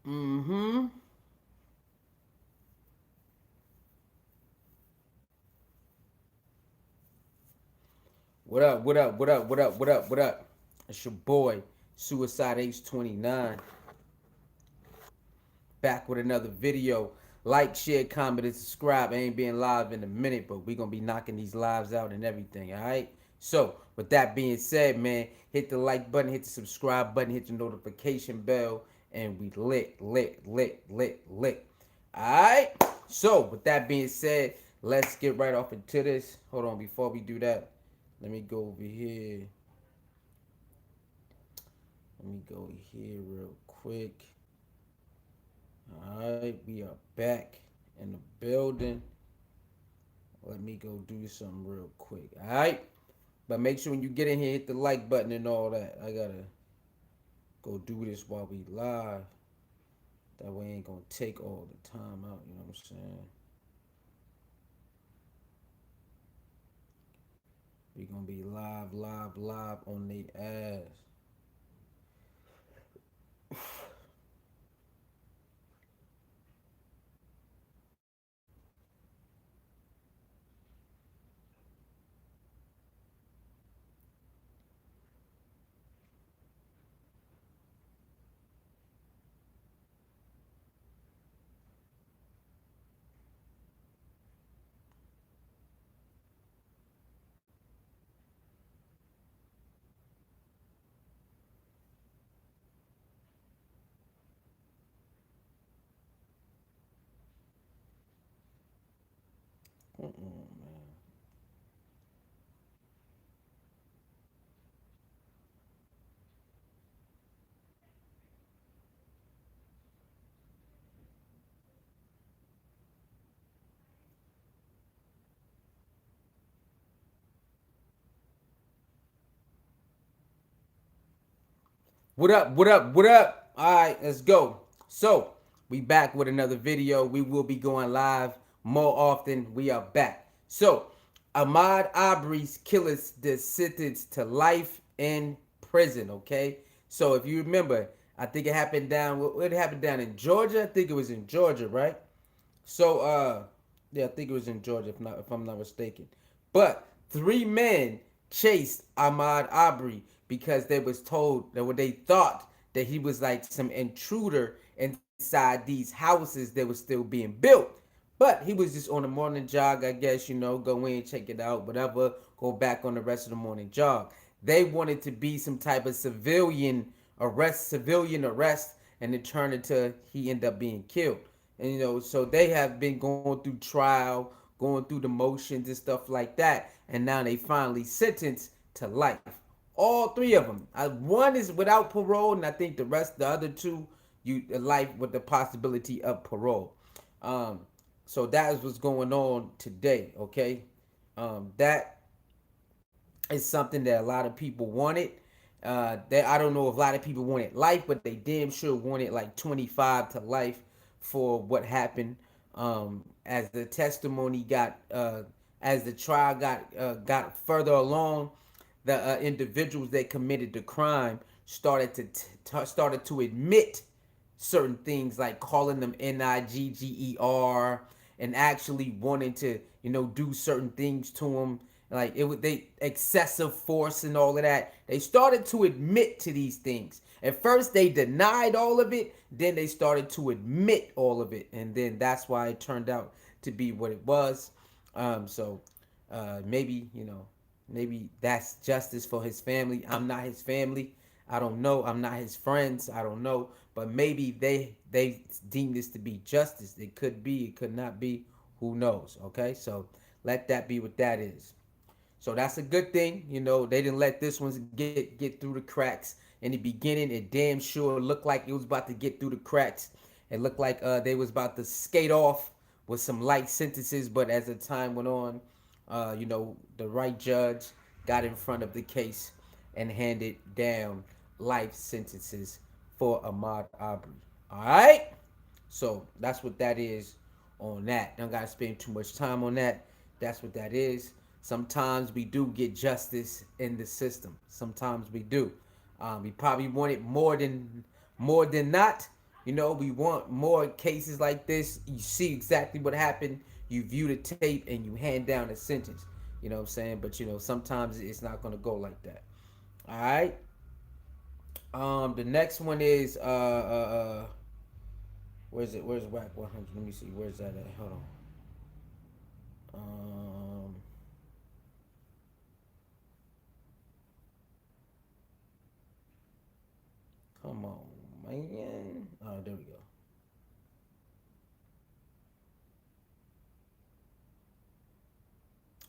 Mm-hmm. What up? What up? What up? What up? What up? What up? It's your boy, Suicide H 29, back with another video. Like, share, comment, and subscribe. I ain't being live in a minute, but we gonna be knocking these lives out and everything. All right. So, with that being said, man, hit the like button, hit the subscribe button, hit the notification bell, and we lit. All right. So, with that being said, let's get right off into this. Hold on, before we do that, let me go over here. Let me go here real quick. All right, we are back in the building. Let me go do something real quick. All right, but make sure when you get in here, hit the like button and all that. I gotta go do this while we live. That way, I ain't gonna take all the time out. You know what I'm saying? We gonna be live on the ass. Man. What up? What up? What up? All right, let's go. So, we back with another video. We will be going live more often. We are back. So, Ahmad Arbery's killers is sentenced to life in prison, okay? So, if you remember, I think it happened down, what happened down in Georgia? I think it was in Georgia, right? So, yeah, I think it was in Georgia, if I'm not mistaken. But three men chased Ahmad Arbery because they was told that what they thought that he was like some intruder inside these houses that was still being built. But he was just on a morning jog, I guess, go in, check it out, whatever, go back on the rest of the morning jog. They wanted to be some type of civilian arrest, and it turned into he ended up being killed. And so they have been going through trial, going through the motions and stuff like that, and now they finally sentenced to life. All three of them. One is without parole, and I think the other two, you life with the possibility of parole. Um, so that is what's going on today. Okay, that is something that a lot of people wanted. That I don't know if a lot of people wanted life, but they damn sure wanted like 25 to life for what happened. As the testimony as the trial got further along, the individuals that committed the crime started to admit certain things, like calling them Nigger and actually wanting to do certain things to them, like it would they excessive force and all of that. They started to admit to these things. At first they denied all of it, then they started to admit all of it, and then that's why it turned out to be what it was. Maybe maybe that's justice for his family. I'm not his family. I don't know. I'm not his friends. I don't know. But maybe they deem this to be justice. It could be. It could not be. Who knows? Okay. So let that be what that is. So that's a good thing. They didn't let this one get through the cracks in the beginning. It damn sure looked like it was about to get through the cracks. It looked like they was about to skate off with some light sentences, but as the time went on, the right judge got in front of the case and handed down life sentences for Ahmad Arbery. All right, so that's what that is on that. Don't gotta spend too much time on that. That's what that is. Sometimes we do get justice in the system. Sometimes we do. We probably want it more than not, We want more cases like this. You see exactly what happened. You view the tape and you hand down a sentence. You know what I'm saying? But sometimes it's not gonna go like that. All right. The next one is where's it? Where's Whack 100? Let me see. Where's that at? Hold on. Um, Come on, man. Oh, there we go.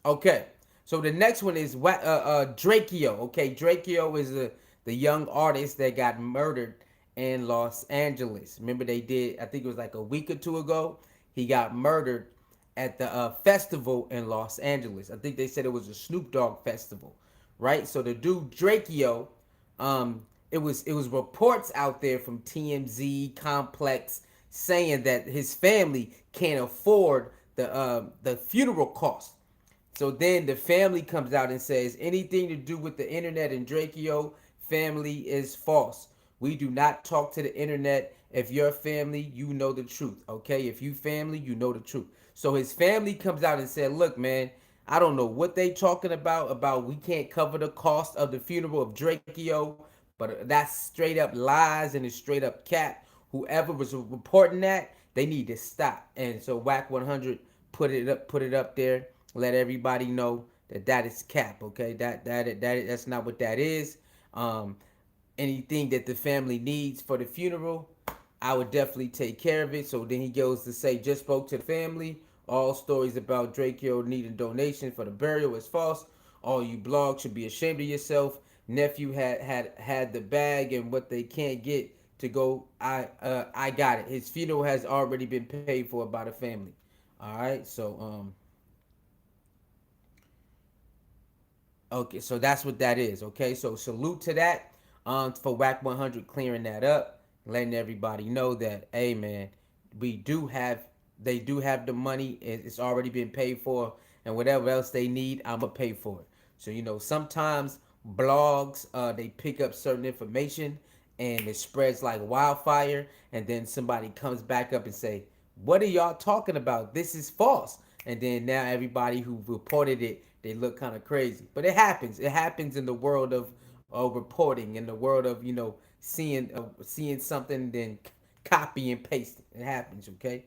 Okay. So the next one is DRAKEO. Okay, DRAKEO is the young artist that got murdered in Los Angeles. Remember they did? I think it was like a week or two ago. He got murdered at the festival in Los Angeles. I think they said it was a Snoop Dogg festival, right? So the dude DRAKEO, it was reports out there from TMZ Complex saying that his family can't afford the funeral costs. So then the family comes out and says anything to do with the internet and DRAKEO family is false. We do not talk to the internet. If you're family, you know the truth. Okay? If you family, you know the truth. So his family comes out and said, look, man, I don't know what they talking about we can't cover the cost of the funeral of DRAKEO, but that's straight up lies and it's straight up cap. Whoever was reporting that, they need to stop. And so Whack 100 put it up there, let everybody know that that is cap. Okay, that's not what that is. Um, Anything that the family needs for the funeral, I would definitely take care of it. So then he goes to say, just spoke to the family. All stories about DRAKEO needing donation for the burial is false. All you blogs should be ashamed of yourself. Nephew had the bag and what they can't get to go. I got it. His funeral has already been paid for by the family. All right. Okay, so that's what that is. Okay, so salute to that. For Whack 100 clearing that up, letting everybody know that, hey man, we do have, they do have the money. It's already been paid for, and whatever else they need, I'ma pay for it. So sometimes blogs, they pick up certain information and it spreads like wildfire, and then somebody comes back up and say, what are y'all talking about? This is false. And then now everybody who reported it, they look kind of crazy. But it happens. It happens in the world of reporting, in the world of seeing something, then copy and paste it. It happens. Okay,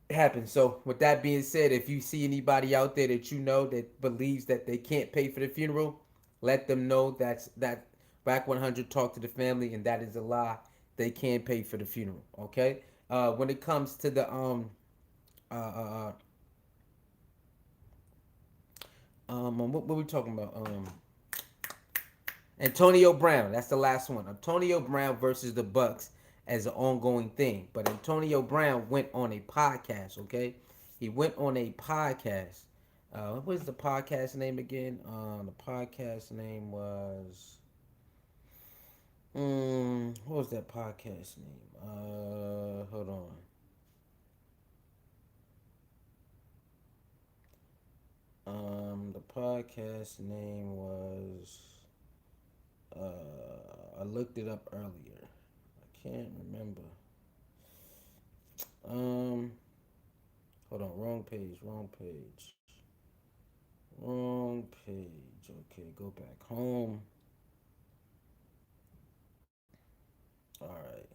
it happens. So with that being said, if you see anybody out there that you know that believes that they can't pay for the funeral, let them know that Back 100 talk to the family, and that is a lie. They can't pay for the funeral. Okay. When it comes to the uh, uh, what we talking about? Antonio Brown. That's the last one. Antonio Brown versus the BUCS as an ongoing thing. But Antonio Brown went on a podcast. Okay, he went on a podcast. What was the podcast name again? The podcast name was. What was that podcast name? Hold on. The podcast name was. I looked it up earlier. I can't remember. Um, Hold on. Wrong page. Wrong page. Wrong page. Okay, go back home. All right.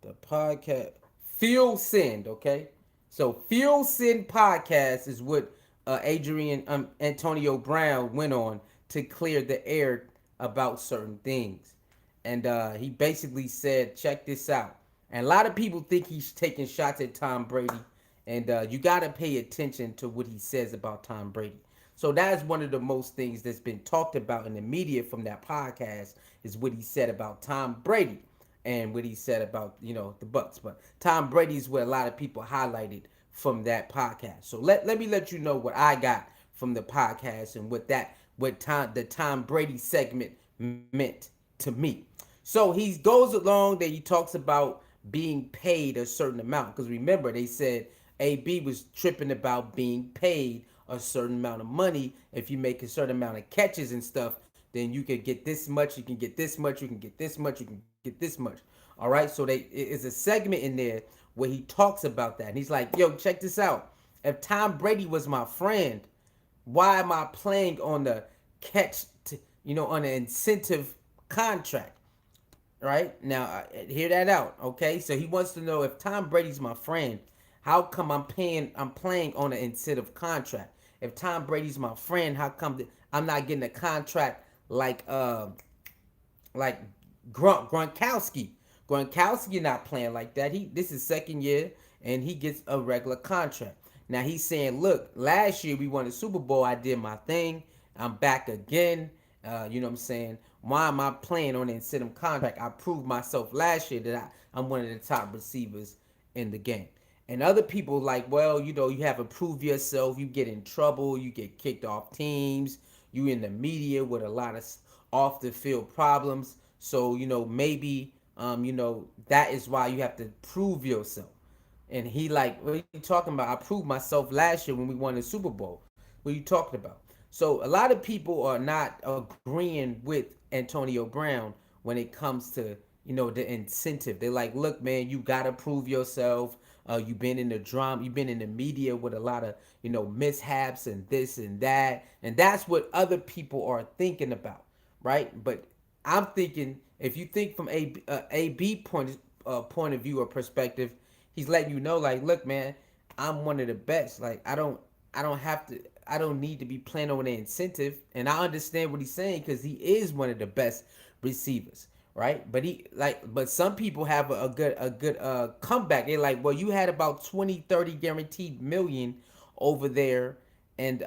The podcast Fuel Send. Okay, so Fuel Send podcast is what Adrian Antonio Brown went on to clear the air about certain things, and he basically said, "Check this out." And a lot of people think he's taking shots at Tom Brady, and you got to pay attention to what he says about Tom Brady. So that's one of the most things that's been talked about in the media from that podcast is what he said about Tom Brady and what he said about the BUCS. But Tom Brady is what a lot of people highlighted from that podcast. So let me let you know what I got from the podcast and what the Tom Brady segment meant to me. So he goes along that he talks about being paid a certain amount, because remember they said AB was tripping about being paid a certain amount of money if you make a certain amount of catches and stuff. then you can get this much, you can get this much, you can get this much, you can get this much. All right, so they it's a segment in there where he talks about that, and he's like, "Yo, check this out. If Tom Brady was my friend, why am I playing on the catch, on the incentive contract?" Right now, hear that out. Okay, so he wants to know if Tom Brady's my friend, how come I'm playing on an incentive contract? If Tom Brady's my friend, how come I'm not getting a contract like Gronkowski? Gronkowski not playing like that. This is second year and he gets a regular contract. Now he's saying, look, last year we won the Super Bowl. I did my thing. I'm back again. You know what I'm saying? Why am I playing on the incentive contract? I proved myself last year that I'm one of the top receivers in the game. And other people like, well, you haven't proved yourself. You get in trouble. You get kicked off teams. You in the media with a lot of off the field problems. So, maybe, that is why you have to prove yourself. And he like, what are you talking about? I proved myself last year when we won the Super Bowl. What are you talking about? So a lot of people are not agreeing with Antonio Brown when it comes to the incentive. They're like, look, man, you gotta prove yourself. You've been in the drama, you've been in the media with a lot of mishaps and this and that, and that's what other people are thinking about, right? But I'm thinking if you think from a point of view or perspective, he's letting you know, like, look, man, I'm one of the best. Like, I don't need to be playing on the incentive, and I understand what he's saying because he is one of the best receivers, right? But some people have a good comeback. They're like, well, you had about 20, 30 guaranteed million over there, and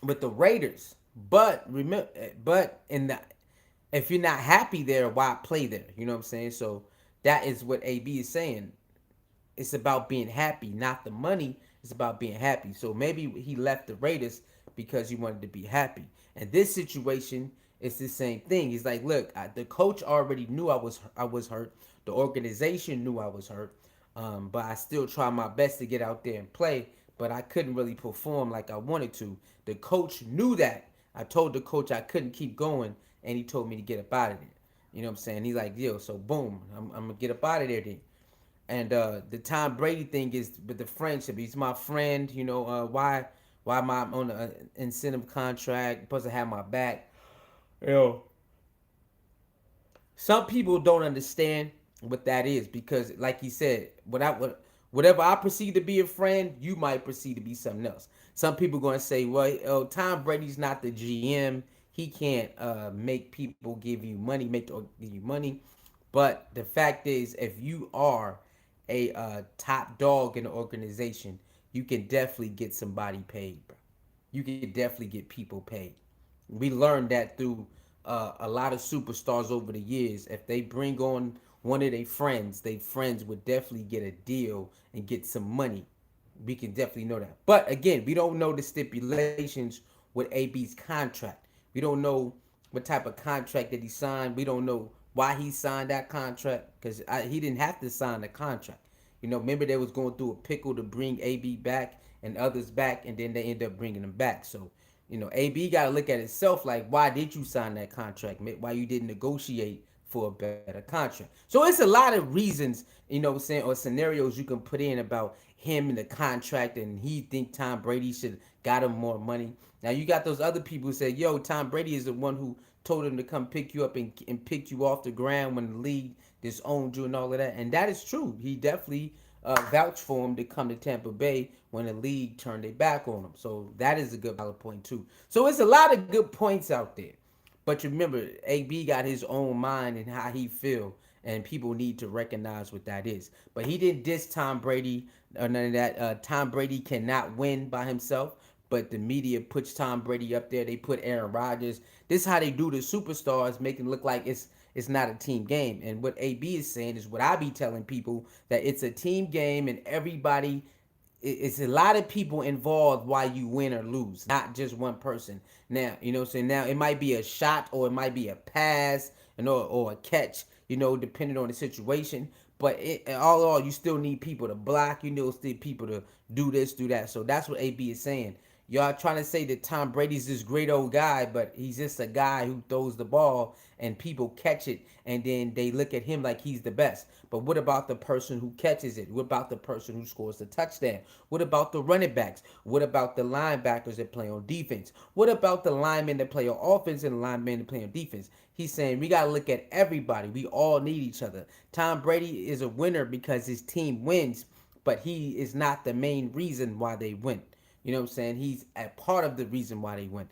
with the Raiders. But remember, but in the if you're not happy there, why play there? You know what I'm saying? So that is what AB is saying. It's about being happy, not the money. It's about being happy. So maybe he left the Raiders because he wanted to be happy. And this situation is the same thing. He's like, look, the coach already knew I was hurt. The organization knew I was hurt. But I still try my best to get out there and play. But I couldn't really perform like I wanted to. The coach knew that. I told the coach I couldn't keep going, and he told me to get up out of there. You know what I'm saying? He's like, yo, so boom, I'm gonna get up out of there then. And the Tom Brady thing is with the friendship. He's my friend. Why am I on an incentive contract? Supposed to have my back. Yo, some people don't understand what that is because, like he said, whatever I perceive to be a friend, you might perceive to be something else. Some people going to say, well, Tom Brady's not the GM. He can't make people give you money, give you money. But the fact is, if you are a top dog in the organization, you can definitely get somebody paid, bro. You can definitely get people paid. We learned that through a lot of superstars over the years. If they bring on one of their friends would definitely get a deal and get some money. We can definitely know that. But again, we don't know the stipulations with AB's contract. We don't know what type of contract that he signed. We don't know why he signed that contract because he didn't have to sign the contract. Remember they was going through a pickle to bring AB back and others back, and then they end up bringing him back. So, AB got to look at itself like, why did you sign that contract? Why you didn't negotiate for a better contract? So it's a lot of reasons, what I'm saying, or scenarios you can put in about him and the contract, and he think Tom Brady should got him more money. Now you got those other people who say, yo, Tom Brady is the one who told him to come pick you up and pick you off the ground when the league disowned you and all of that. And that is true. He definitely vouched for him to come to Tampa Bay when the league turned their back on him. So that is a good valid point too. So it's a lot of good points out there. But remember, AB got his own mind and how he feel, and people need to recognize what that is. But he didn't diss Tom Brady or none of that. Tom Brady cannot win by himself, but the media puts Tom Brady up there. They put Aaron Rodgers. This is how they do the superstars, make it look like it's not a team game. And what AB is saying is what I be telling people, that it's a team game and everybody, it's a lot of people involved while you win or lose, not just one person. Now, so now it might be a shot or it might be a pass or a catch, depending on the situation. But all, you still need people to block, still people to do this, do that. So that's what AB is saying. Y'all trying to say that Tom Brady's this great old guy, but he's just a guy who throws the ball and people catch it and then they look at him like he's the best. But what about the person who catches it? What about the person who scores the touchdown? What about the running backs? What about the linebackers that play on defense? What about the linemen that play on offense and the linemen that play on defense? He's saying we got to look at everybody. We all need each other. Tom Brady is a winner because his team wins, but he is not the main reason why they win. You know what I'm saying? He's a part of the reason why they win.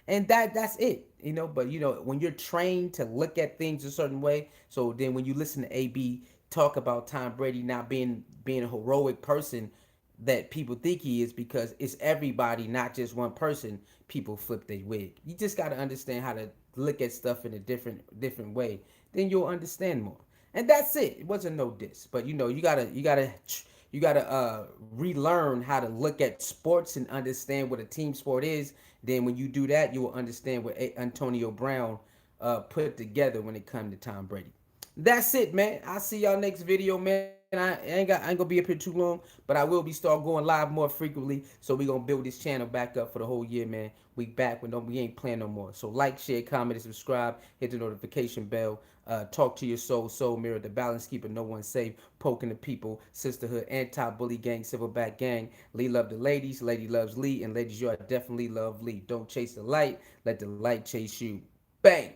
And that's it. But when you're trained to look at things a certain way, so then when you listen to AB talk about Tom Brady not being a heroic person that people think he is because it's everybody, not just one person, people flip their wig. You just got to understand how to look at stuff in a different way. Then you'll understand more. And that's it. It wasn't no diss, but you gotta relearn how to look at sports and understand what a team sport is. Then when you do that, you will understand what Antonio Brown put together when it comes to Tom Brady. That's it, man. I'll see y'all next video, man. I ain't gonna be up here too long, but I will be start going live more frequently. So we gonna build this channel back up for the whole year, man. We back when we ain't playing no more. So like, share, comment, and subscribe. Hit the notification bell. Talk to your soul mirror, the balance keeper, no one safe, poking the people, sisterhood, anti-bully gang, silverback gang. Lee love the ladies, lady loves Lee, and ladies, you are definitely love Lee. Don't chase the light, let the light chase you. Bang!